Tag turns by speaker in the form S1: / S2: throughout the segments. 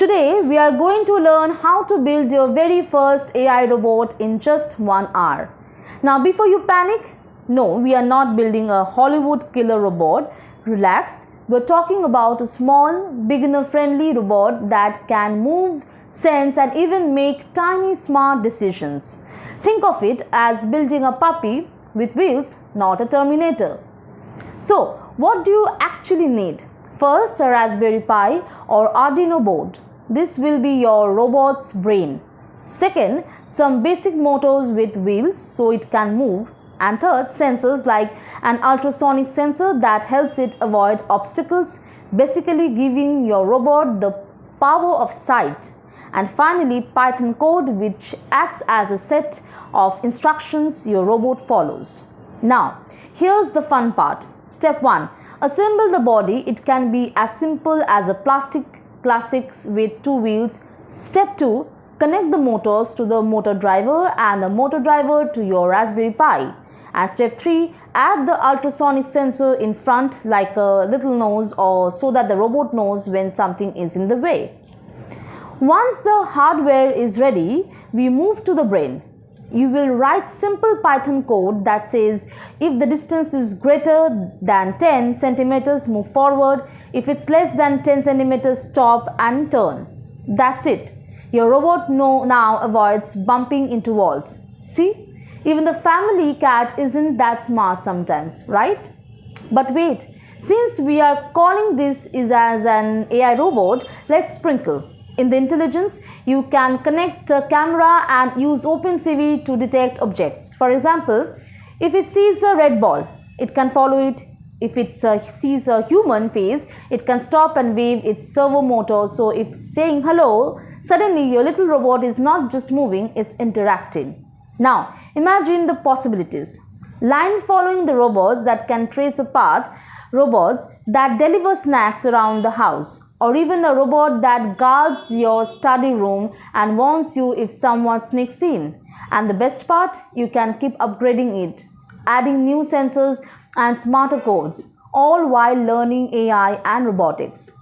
S1: Today we are going to learn how to build your very first AI robot in just 1 hour. Now before you panic, no, we are not building a Hollywood killer robot. Relax, we are talking about a small, beginner-friendly robot that can move, sense and even make tiny smart decisions. Think of it as building a puppy with wheels, not a Terminator. So, what do you actually need? First, a Raspberry Pi or Arduino board. This will be your robot's brain. Second, some basic motors with wheels so it can move. And third, sensors like an ultrasonic sensor that helps it avoid obstacles, basically giving your robot the power of sight. And finally, Python code which acts as a set of instructions your robot follows. Now, here's the fun part. Step 1. Assemble the body. It can be as simple as a plastic classics with 2 wheels. Step 2. Connect the motors to the motor driver and the motor driver to your Raspberry Pi. And step 3. Add the ultrasonic sensor in front like a little nose or so that the robot knows when something is in the way. Once the hardware is ready, we move to the brain. You will write simple Python code that says if the distance is greater than 10 centimeters, move forward. If it's less than 10 centimeters, stop and turn. That's it. Your robot now avoids bumping into walls. See, even the family cat isn't that smart sometimes, right? But wait, since we are calling this as an AI robot, let's sprinkle. In the intelligence, you can connect a camera and use OpenCV to detect objects. For example, if it sees a red ball, it can follow it. If it sees a human face, it can stop and wave its servo motor. So if saying hello, suddenly your little robot is not just moving, it's interacting. Now, imagine the possibilities. Line following the robots that can trace a path, robots that deliver snacks around the house, or even a robot that guards your study room and warns you if someone sneaks in. And the best part, you can keep upgrading it, adding new sensors and smarter codes, all while learning AI and robotics.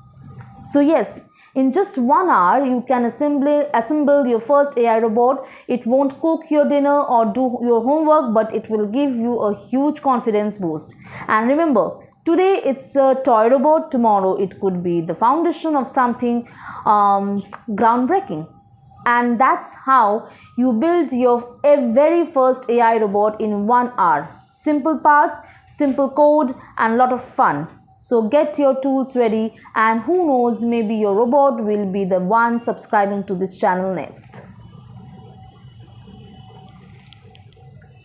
S1: So yes, in just 1 hour, you can assemble your first AI robot. It won't cook your dinner or do your homework, but it will give you a huge confidence boost. And remember, today it's a toy robot, tomorrow it could be the foundation of something groundbreaking. And that's how you build your very first AI robot in 1 hour. Simple parts, simple code and a lot of fun. So get your tools ready and who knows, maybe your robot will be the one subscribing to this channel next.